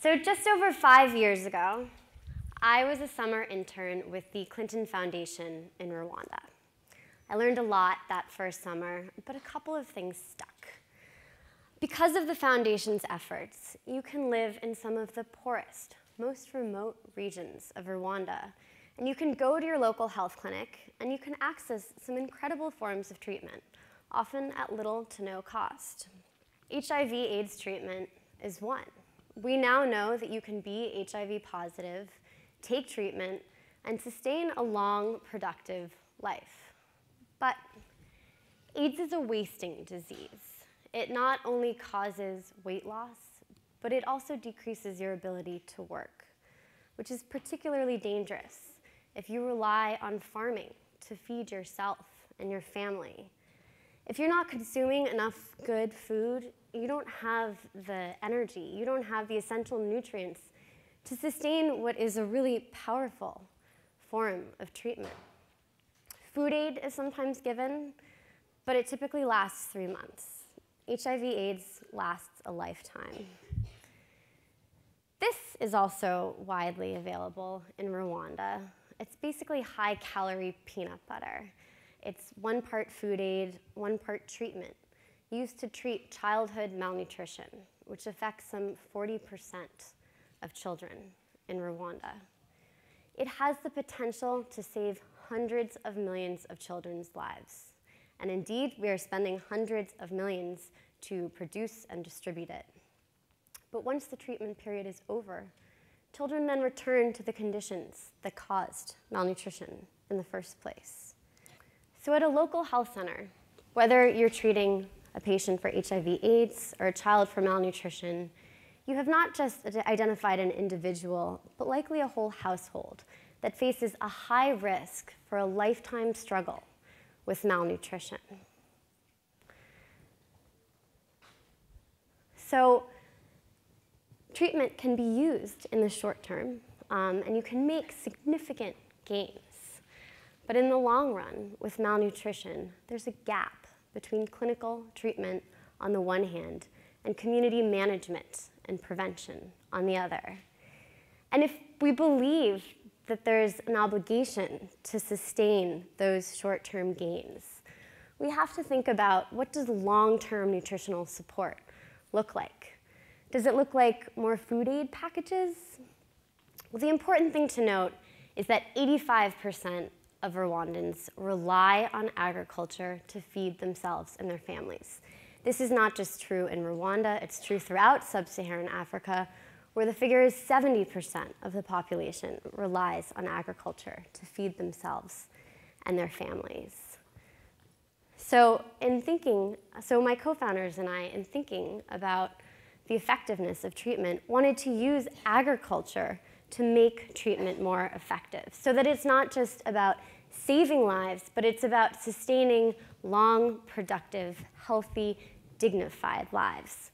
So just over 5 years ago, I was a summer intern with the Clinton Foundation in Rwanda. I learned a lot that first summer, but a couple of things stuck. Because of the foundation's efforts, you can live in some of the poorest, most remote regions of Rwanda, and you can go to your local health clinic and you can access some incredible forms of treatment, often at little to no cost. HIV/AIDS treatment is one. We now know that you can be HIV positive, take treatment, and sustain a long, productive life. But AIDS is a wasting disease. It not only causes weight loss, but it also decreases your ability to work, which is particularly dangerous if you rely on farming to feed yourself and your family. If you're not consuming enough good food, you don't have the energy, you don't have the essential nutrients to sustain what is a really powerful form of treatment. Food aid is sometimes given, but it typically lasts 3 months. HIV/AIDS lasts a lifetime. This is also widely available in Rwanda. It's basically high-calorie peanut butter. It's 1 part food aid, 1 part treatment, used to treat childhood malnutrition, which affects some 40% of children in Rwanda. It has the potential to save hundreds of millions of children's lives. And indeed, we are spending hundreds of millions to produce and distribute it. But once the treatment period is over, children then return to the conditions that caused malnutrition in the first place. So at a local health center, whether you're treating a patient for HIV/AIDS or a child for malnutrition, you have not just identified an individual, but likely a whole household that faces a high risk for a lifetime struggle with malnutrition. So treatment can be used in the short term, and you can make significant gains. But in the long run, with malnutrition, there's a gap between clinical treatment on the one hand and community management and prevention on the other. And if we believe that there's an obligation to sustain those short-term gains, we have to think about, what does long-term nutritional support look like? Does it look like more food aid packages? Well, the important thing to note is that 85% of Rwandans rely on agriculture to feed themselves and their families. This is not just true in Rwanda, it's true throughout sub-Saharan Africa, where the figure is 70% of the population relies on agriculture to feed themselves and their families. So my co-founders and I, in thinking about the effectiveness of treatment, wanted to use agriculture to make treatment more effective, so that it's not just about saving lives, but it's about sustaining long, productive, healthy, dignified lives.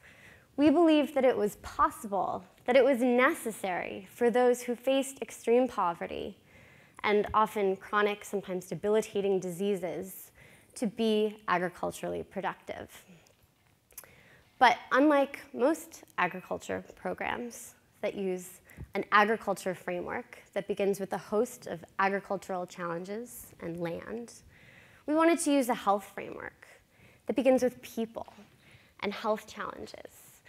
We believed that it was possible, that it was necessary for those who faced extreme poverty and often chronic, sometimes debilitating diseases to be agriculturally productive. But unlike most agriculture programs that use an agriculture framework that begins with a host of agricultural challenges and land, we wanted to use a health framework that begins with people and health challenges.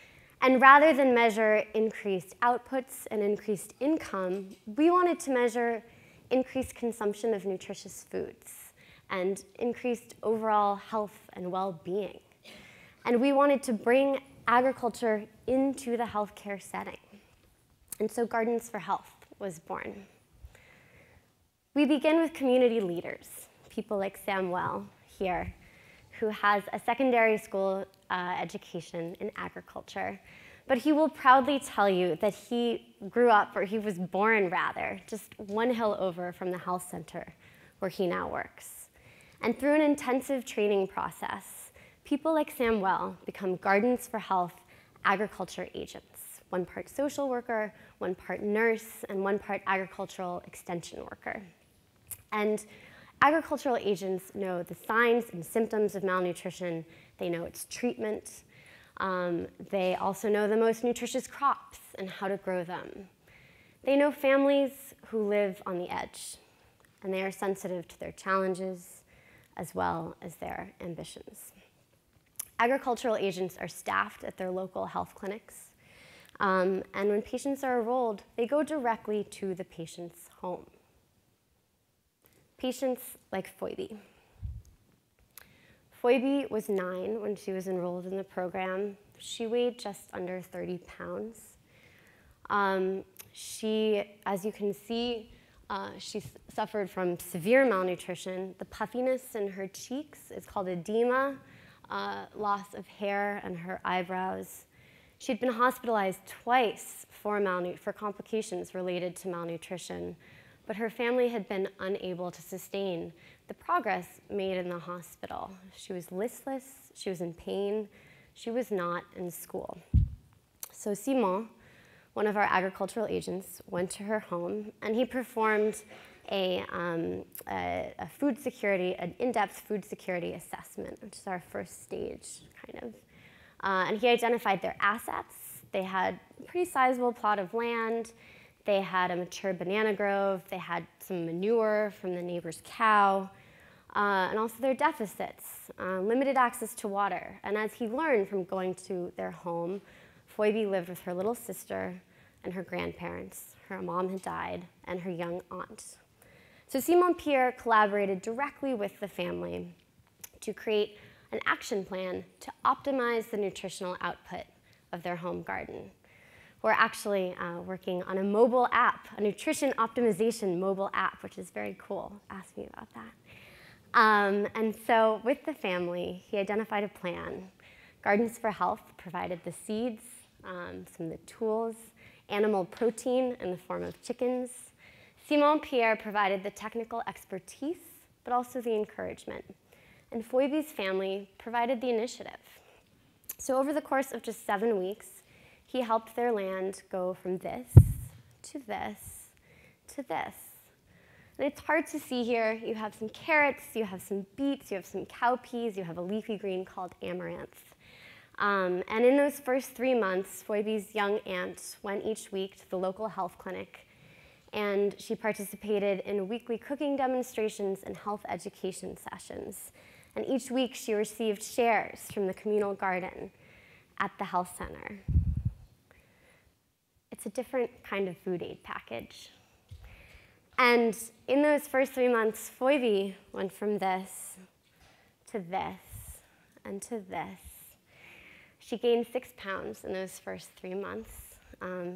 And rather than measure increased outputs and increased income, we wanted to measure increased consumption of nutritious foods and increased overall health and well-being. And we wanted to bring agriculture into the healthcare setting. And so Gardens for Health was born. We begin with community leaders, people like Samuel here, who has a secondary school education in agriculture. But he will proudly tell you that he grew up, or he was born rather, just 1 hill over from the health center where he now works. And through an intensive training process, people like Samuel become Gardens for Health agriculture agents. 1 part social worker, 1 part nurse, and 1 part agricultural extension worker. And agricultural agents know the signs and symptoms of malnutrition. They know its treatment. They also know the most nutritious crops and how to grow them. They know families who live on the edge, and they are sensitive to their challenges as well as their ambitions. Agricultural agents are staffed at their local health clinics, and when patients are enrolled, they go directly to the patient's home. Patients like Phoebe. Phoebe was 9 when she was enrolled in the program. She weighed just under 30 pounds. She, as you can see, she suffered from severe malnutrition. The puffiness in her cheeks is called edema, loss of hair in her eyebrows. She'd been hospitalized twice for complications related to malnutrition, but her family had been unable to sustain the progress made in the hospital. She was listless, she was in pain, she was not in school. So Simon, one of our agricultural agents, went to her home, and he performed an in-depth food security assessment, which is our first stage, kind of. And he identified their assets. They had a pretty sizable plot of land. They had a mature banana grove. They had some manure from the neighbor's cow. And also their deficits, limited access to water. And as he learned from going to their home, Phoebe lived with her little sister and her grandparents. Her mom had died, and her young aunt. So Simon Pierre collaborated directly with the family to create an action plan to optimize the nutritional output of their home garden. We're actually working on a mobile app, a nutrition optimization mobile app, which is very cool. Ask me about that. And so with the family, he identified a plan. Gardens for Health provided the seeds, some of the tools, animal protein in the form of chickens. Simon Pierre provided the technical expertise, but also the encouragement. And Phoebe's family provided the initiative. So over the course of just 7 weeks, he helped their land go from this to this to this. And it's hard to see here. You have some carrots, you have some beets, you have some cowpeas, you have a leafy green called amaranth. And in those first 3 months, Phoebe's young aunt went each week to the local health clinic, and she participated in weekly cooking demonstrations and health education sessions. And each week, she received shares from the communal garden at the health center. It's a different kind of food aid package. And in those first 3 months, Phoebe went from this to this and to this. She gained 6 pounds in those first 3 months.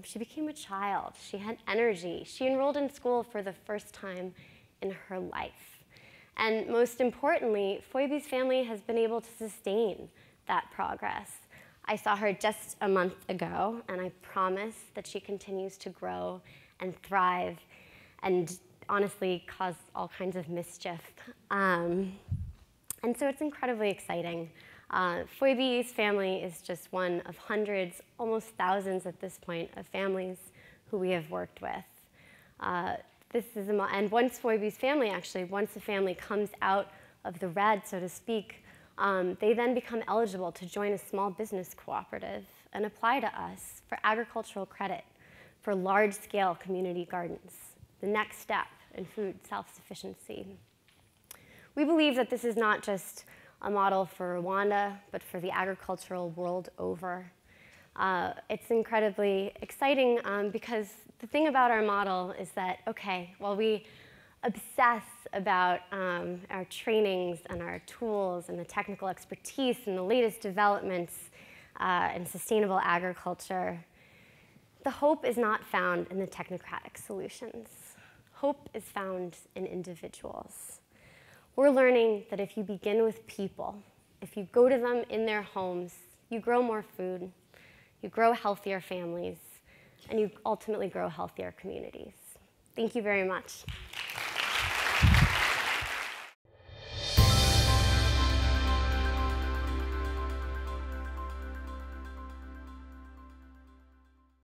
She became a child. She had energy. She enrolled in school for the first time in her life. And most importantly, Phoebe's family has been able to sustain that progress. I saw her just a month ago, and I promise that she continues to grow and thrive and honestly cause all kinds of mischief. And so it's incredibly exciting. Phoebe's family is just one of hundreds, almost thousands at this point, of families who we have worked with. And once Phoebe's family, once the family comes out of the red, so to speak, they then become eligible to join a small business cooperative and apply to us for agricultural credit for large-scale community gardens, the next step in food self-sufficiency. We believe that this is not just a model for Rwanda, but for the agricultural world over. It's incredibly exciting because the thing about our model is that, okay, while we obsess about our trainings and our tools and the technical expertise and the latest developments in sustainable agriculture, the hope is not found in the technocratic solutions. Hope is found in individuals. We're learning that if you begin with people, if you go to them in their homes, you grow more food, you grow healthier families, and you ultimately grow healthier communities. Thank you very much.